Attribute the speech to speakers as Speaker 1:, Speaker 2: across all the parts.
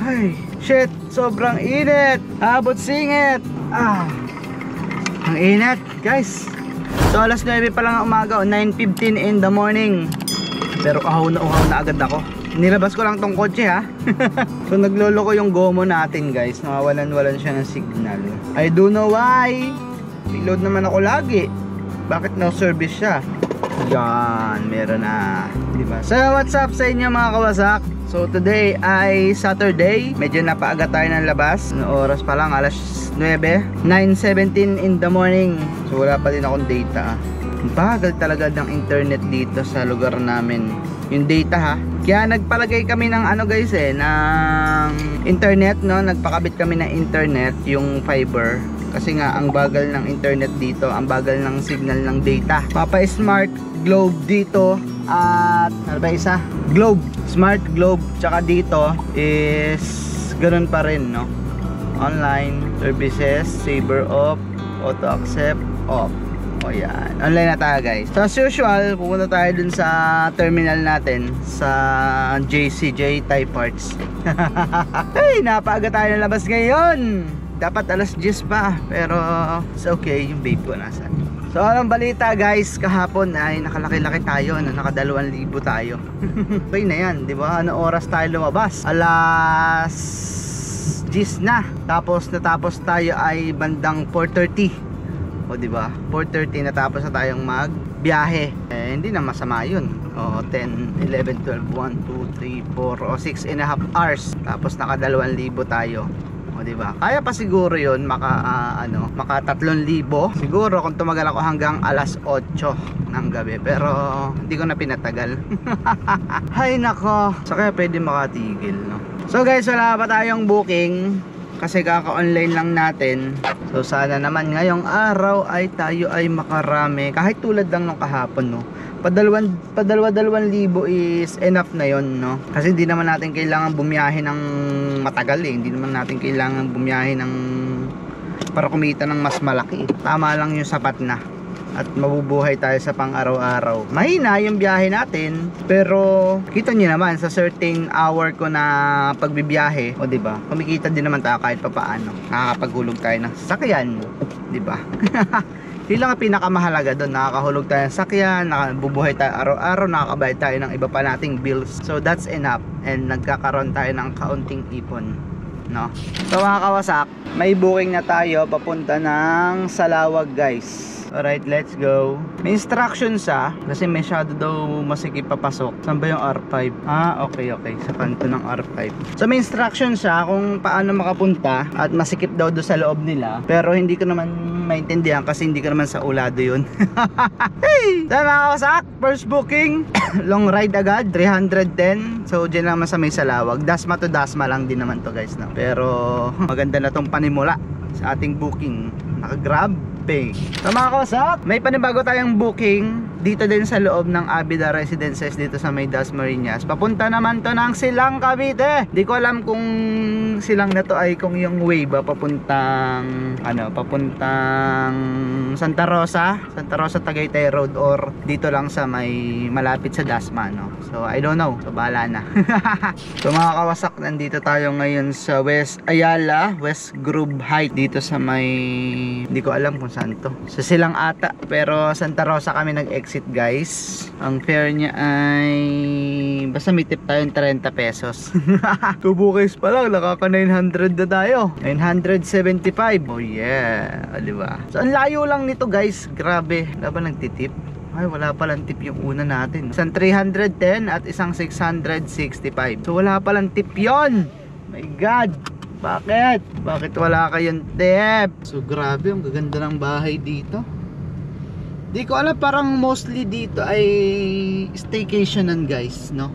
Speaker 1: Ay, shit, sobrang init. Abot singit. Ang init, guys. So alas 9 pa lang ang umaga, 9:15 in the morning. Pero uhaw na agad ako. Nilabas ko lang tong kotse ha. So naglolo ko yung gomo natin guys. Nawawalan siya ng signal. I don't know why. Reload naman ako lagi. Bakit no service siya? Yan, meron na, diba? So what's up sa inyo mga kawasak? So today ay Saturday. Medyo napaaga tayo ng labas. Ano oras pa lang? Alas 9, 9:17 in the morning. So wala pa din akong data. Bagal talaga ng internet dito sa lugar namin. Yung data ha. Kaya nagpalagay kami ng ano guys ng internet, no? Nagpakabit kami ng internet, yung fiber. Kasi nga ang bagal ng internet dito, ang bagal ng signal ng data. Papa Smart Globe dito at ano ba isa? Globe, Smart Globe. Tsaka dito is ganun pa rin, no? Online services, saver off, auto accept off. O yan, online na tayo guys. So as usual, pupunta tayo dun sa terminal natin sa JCJ Type Parts. Hey, napaaga tayo ng labas ngayon. Dapat alas 10 pa, pero it's okay, yung babe ko nasan. So anong balita guys, kahapon ay nakalaki-laki tayo, naka 2,000 tayo. Okay na yan, di ba? Ano oras tayo lumabas? Alas 10 na. Tapos natapos tayo ay bandang 4:30. O di ba? 4:30 natapos na tayong magbiyahe. Hindi na masama 'yun. O 10, 11, 12, 1, 2, 3, 4 o 6.5 hours. Tapos naka 2,000 tayo. O di ba? Kaya pa siguro 'yun maka 3,000. Siguro kung tumagal ako hanggang alas 8 ng gabi, pero hindi ko na pinatagal. Hay nako. So kaya pwede makatigil, no? So guys, wala pa tayong booking kasi kaka-online lang natin. So sana naman ngayong araw ay tayo ay makarami. Kahit tulad lang nung kahapon, no. Padalwa-2,000 is enough na yon, no. Kasi hindi naman natin kailangan bumiyahe ng matagal eh. Hindi naman natin kailangan bumiyahe ng para kumita ng mas malaki. Tama lang yung sapat na. At mabubuhay tayo sa pang-araw-araw. Mahina yung biyahe natin, pero kita niyo naman sa certain hour ko na pagbibiyahe, o di ba? Kumikita din naman tayo kahit papaano. Nakakapaghulog tayo ng sasakyan, di ba? Yun lang ang pinakamahalaga doon. Nakakahulog tayo ng sasakyan, nakabubuhay tayo araw-araw, nakakabayad tayo ng iba pa nating bills. So that's enough, and nagkakaroon tayo ng kaunting ipon, no? So mga kawasak, may booking na tayo papunta ng Salawag guys. Alright, let's go. May instructions kasi masyado daw masikip papasok. Saan ba yung R5? Okay. Sa kanto ng R5. So may instructions kung paano makapunta at masikip daw doon sa loob nila. Pero hindi ko naman maintindihan kasi hindi ko naman sa ulado yun. Hey! So mga kawasak, first booking. Long ride agad, 310. So dyan naman sa may Salawag. Dasma to Dasma lang din naman to guys, no? Pero maganda na tong panimula sa ating booking. Naka-grab pay. So mga kawasak, may panibago tayong booking dito din sa loob ng Abida Residences dito sa may Dasmariñas. Papunta naman to ng Silang, Cavite. Di ko alam kung Silang na to ay kung yung way ba papuntang Santa Rosa Tagaytay Road, or dito lang sa may malapit sa Dasma, no? So I don't know. So bahala na. So mga kawasak, nandito tayo ngayon sa West Ayala, West Grove Height dito sa may, hindi ko alam kung saan to. Sa Silang ata, pero Santa Rosa kami nag-exit guys. Ang fare niya ay basta may tip tayong 30 pesos. 2 bookings pa lang, nakaka 900 na tayo. 975. Oh yeah, diba? So ang layo lang nito guys. Grabe, wala ba nagtitip? Ay, wala palang tip yung una natin. Isang 310 at isang 665. So wala palang tip yon. My God, bakit wala kayong tip? So grabe, ang gaganda ng bahay dito. Di ko alam, parang mostly dito ay staycationan guys, no?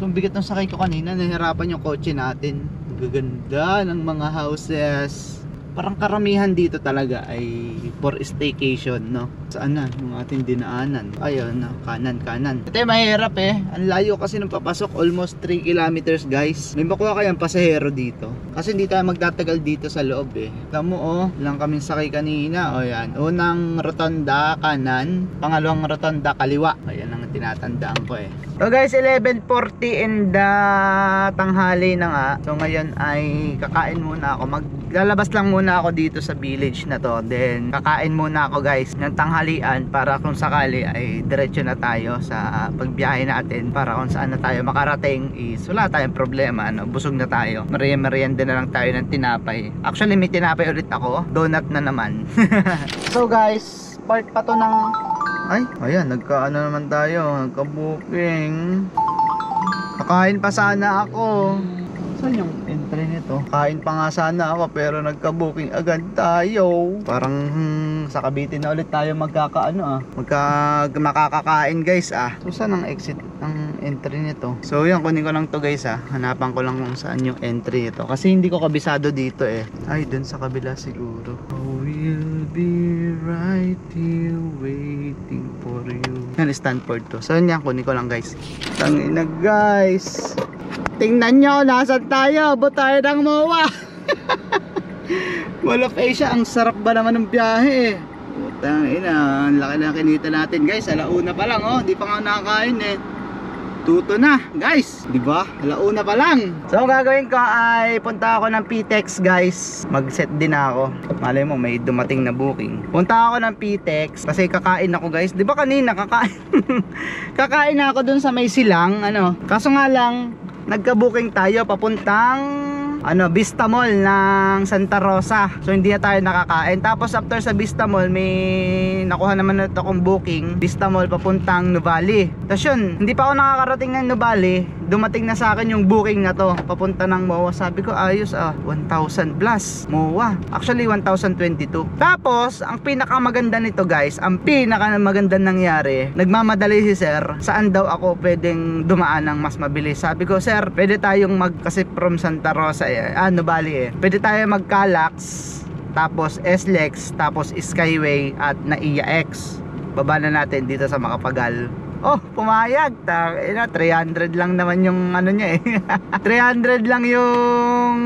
Speaker 1: So ang bigat ng sakay ko kanina, nahirapan yung kotse natin. Ang gaganda ng mga houses. Parang karamihan dito talaga ay for staycation, no? Saan na yung ating dinaanan? Ayun, no? Kanan. Ito mahirap ang layo kasi nung papasok, almost 3 kilometers guys. May makuha kayang pasahero dito kasi hindi tayo magtatagal dito sa loob Tamo lang kaming sakay kanina. O yan, unang rotonda kanan, pangalawang rotonda kaliwa. Ayan ang tinatandaan ko eh. So guys, 11:40 in the tanghali na nga. So ngayon ay kakain muna ako. Maglalabas lang muna ako dito sa village na to. Then kakain muna ako guys ng tanghalian para kung sakali ay diretso na tayo sa pagbiyahe natin, para kung saan na tayo makarating is wala tayong problema, no? Busog na tayo. Merienda na lang tayo ng tinapay. Actually may tinapay ulit ako. Donut na naman. So guys, part pa to ng ayan, nagkaano naman tayo, nagka-booking. Kakain pa sana ako. Saan yung entry nito? Kain pa nga sana ako pero nagka-booking agad tayo. Parang sa Cavite na ulit tayo makakakain guys So saan ang exit ang entry nito? So yan, kunin ko lang to guys Hanapan ko lang kung saan yung entry nito. Kasi hindi ko kabisado dito Ay, dun sa kabila siguro. We'll be right here waiting for you. Yan, Stanford to. So yan, kunin ko lang guys. Tangina guys. Tingnan nyo, nasan tayo? Abot tayo ng MOA. Mall of Asia, ang sarap ba naman ng biyahe Putang ina, ang laki na kinita natin guys. Alauna pa lang di pa nga nakakain Tuto na guys, di ba? Alauna pa lang. So ang gagawin ko ay punta ako ng PTEX guys. Mag-set din ako. Malay mo may dumating na booking. Punta ako ng PTEX kasi kakain ako guys. Di ba kanina kakain? Kakain na ako dun sa may silang Kaso nga lang nagka-booking tayo papuntang Vista Mall ng Santa Rosa. So hindi na tayo nakakain. Tapos after sa Vista Mall may nakuha naman na akong booking, Vista Mall papuntang Nuvali. Tapos yun, hindi pa ako nakakarating ng Nuvali, dumating na sa akin yung booking na to papunta ng MOA. Sabi ko ayos 1,000 plus MOA. Actually 1,022. Tapos ang pinakamaganda nito guys, ang pinakamaganda nangyari, nagmamadali si sir saan daw ako pwedeng dumaan ng mas mabilis. Sabi ko, sir, pwede tayong kasi from Santa Rosa Nuvali pwede tayo magka-Lux, tapos SLEX, tapos Skyway at NAIA X. Baba na natin dito sa Makapagal. Pumayag. 300 lang naman yung niya 300 lang yung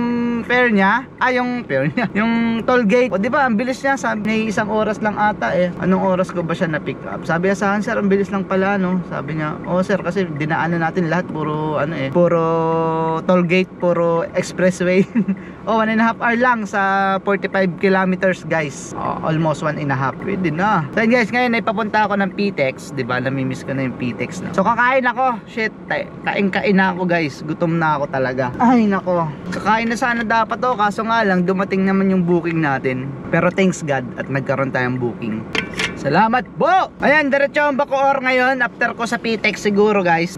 Speaker 1: fare niya. Yung fare niya. Yung toll gate. Di ba, ang bilis niya. Sabi niya, isang oras lang ata Anong oras ko ba siya na-pick up? Sabi niya sa akin, sir, ang bilis lang pala, Sabi niya, sir, kasi dinaanan natin lahat. Puro, puro toll gate, puro expressway. 1.5 hour lang sa 45 kilometers, guys. Almost 1.5. Pwede na. So, guys, ngayon ay papunta ako ng PTEX. Di ba, namimiss ko na yung PTEX na. So kakain ako. Shit, kain na ako guys. Gutom na ako talaga. Ay nako. Kakain na sana dapat kaso nga lang dumating naman yung booking natin. Pero thanks God at nagkaroon tayong booking. Salamat po. Ayan, diretso ang Bacoor ngayon. After ko sa PTEX siguro guys,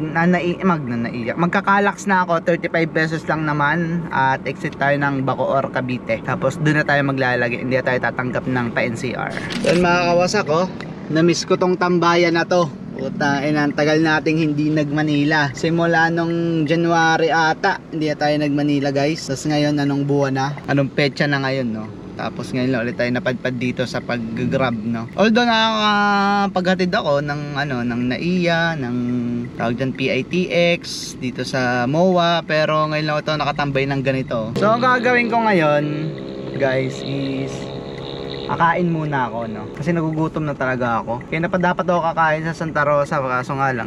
Speaker 1: magkakalax na ako. 35 pesos lang naman. At exit tayo ng Bacoor, Cavite. Tapos doon na tayo maglalagay. Hindi na tayo tatanggap ng pa-NCR. Yan mga kawasak na-miss ko tong tambayan na to. Ang tagal nating hindi nag-Manila. Simula nung January ata, hindi na tayo nag-Manila guys. Tapos ngayon, anong buwan na? Anong petsa na ngayon, Tapos ngayon lang ulit tayo napadpad dito sa pag-grab, Although nakakapaghatid ako ng ng NAIA, ng tawag dyan PITX, dito sa MOA. Pero ngayon lang ito nakatambay ng ganito. So ang gagawin ko ngayon, guys, is kakain muna ako, kasi nagugutom na talaga ako. Kaya dapat ako kakain sa Santa Rosa. Kaso nga lang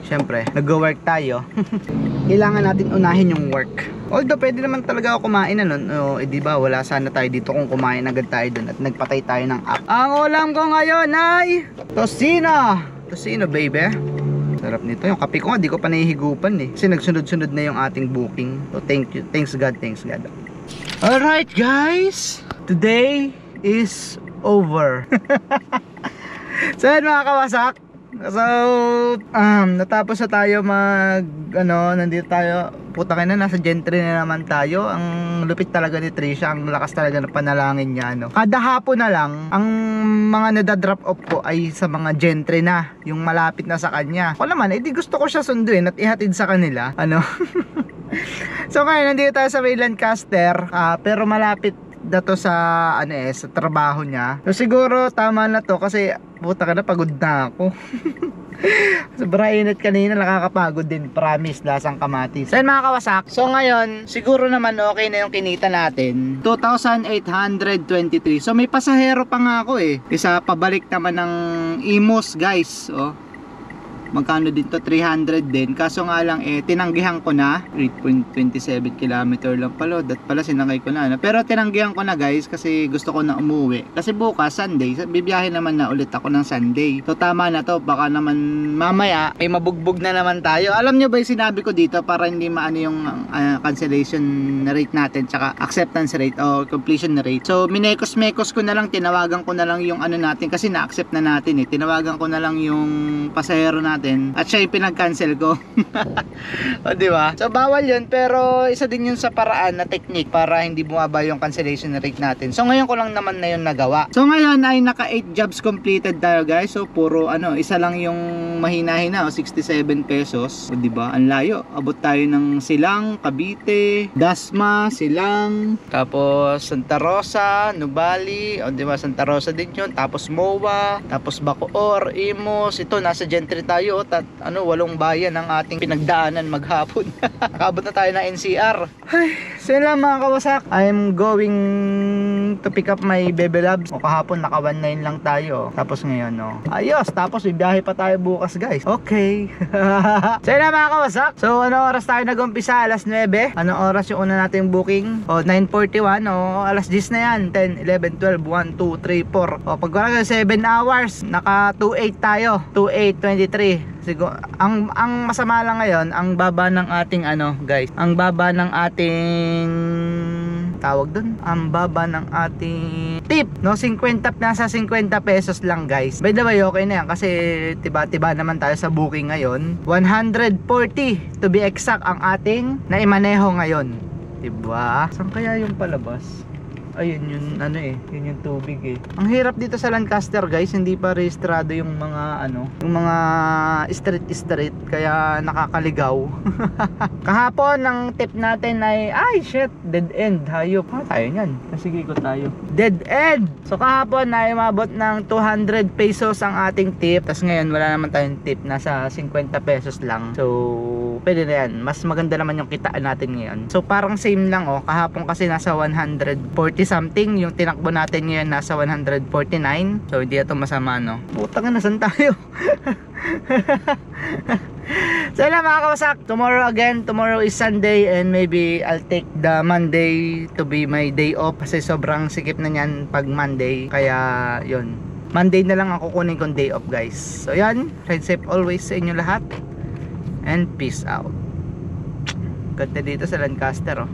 Speaker 1: syempre nag-work tayo. Kailangan natin unahin yung work. Although pwede naman talaga ako kumain diba wala sana tayo dito kung kumain agad tayo dun at nagpatay tayo ng app. Ang ulam ko ngayon ay Tocino baby. Sarap nito. Yung kape ko nga di ko pa nahihigupan kasi nagsunod-sunod na yung ating booking. So thanks God. Alright guys, today is over. So yun mga kawasak. So natapos na tayo nandito tayo. Puta ka na, nasa Gentry na naman tayo. Ang lupit talaga ni Trisha. Ang lakas talaga ng panalangin niya Kada hapon na lang ang mga nadadrop off ko ay sa mga Gentry na, yung malapit na sa kanya. Ako naman di gusto ko siya sunduin at ihatid sa kanila So ngayon nandito tayo sa may Lancaster, pero malapit na to sa sa trabaho niya. So siguro tama na to kasi puta ka na, pagod na ako. Sobrang init kanina, nakakapagod din, promise, lasang kamatis. So mga kawasak, so ngayon siguro naman okay na yung kinita natin, 2,823. So may pasahero pa nga ako isa pabalik naman ng Imus guys. magkano din to, 300 din. Kaso nga lang tinanggihan ko na 8.27 km lang pala. Dat pala sinakay ko na. Pero tinanggihan ko na guys kasi gusto ko na umuwi. Kasi bukas Sunday, bibiyahe naman na ulit ako ng Sunday. So tama na to, baka naman mamaya ay mabugbog na naman tayo. Alam nyo ba yung sinabi ko dito para hindi maano yung cancellation rate natin tsaka acceptance rate o completion rate. So minekos-mekos ko na lang, tinawagan ko na lang yung ano natin kasi na-accept na natin tinawagan ko na lang yung pasahero natin at siya yung pinag-cancel ko. O diba? So bawal yun, pero isa din yun sa paraan na technique para hindi bumaba yung cancellation rate natin. So ngayon ko lang naman na yun nagawa. So ngayon ay naka 8 jobs completed tayo guys. So puro isa lang yung mahina-hina 67 pesos. O diba? Ang layo. Abot tayo ng Silang, Cavite, Dasma, Silang, tapos Santa Rosa, Nubali, o diba Santa Rosa din yun, tapos MOA, tapos Bacoor, Imos. Ito nasa Gentry tayo, 8 bayan ang ating pinagdaanan maghapon. Nakabot na tayo ng NCR. Ay, so yun lang mga kawasak, I'm going to pick up my baby labs. O kahapon naka 19 lang tayo, tapos ngayon ayos, tapos bibiyahe pa tayo bukas guys. Okay. So yun lang mga kawasak, so ano oras tayo nag-umpisa? Alas 9. Anong oras yung una nating booking? 9:41 alas 10 na yan. 10, 11, 12, 1, 2, 3, 4. Pag wala 7 hours, naka 2.8 tayo. 2.8, 23. Siguro, ang masama lang ngayon, ang baba ng ating guys. Ang baba ng ating tawag doon. Ang baba ng ating tip, 50, nasa 50 pesos lang guys. By the way, okay na yan kasi tiba-tiba naman tayo sa booking ngayon. 140 to be exact ang ating naimaneho ngayon. Diba? Saan kaya yung palabas? Ayun yun yun yung tubig Ang hirap dito sa Lancaster guys, hindi pa rehistrado yung mga yung mga street kaya nakakaligaw. Kahapon ang tip natin ay shit, dead end, hayop. Tayo niyan. Sige ko tayo. Dead end. So kahapon ay umabot ng 200 pesos ang ating tip. Tapos ngayon wala naman tayong tip, nasa 50 pesos lang. So pwede na yan. Mas maganda naman yung kitaan natin ngayon. So parang same lang kahapon kasi nasa 140 something, yung tinakbo natin ngayon nasa 149. So hindi ito masama Putang na, nasan tayo? So yun lang mga kawasak, tomorrow again. Tomorrow is Sunday and maybe I'll take the Monday to be my day off kasi sobrang sikip na niyan pag Monday. Kaya yun, Monday na lang ako kunin kong day off guys. So yan, ride safe always sa inyo lahat and peace out. Ganda dito sa Lancaster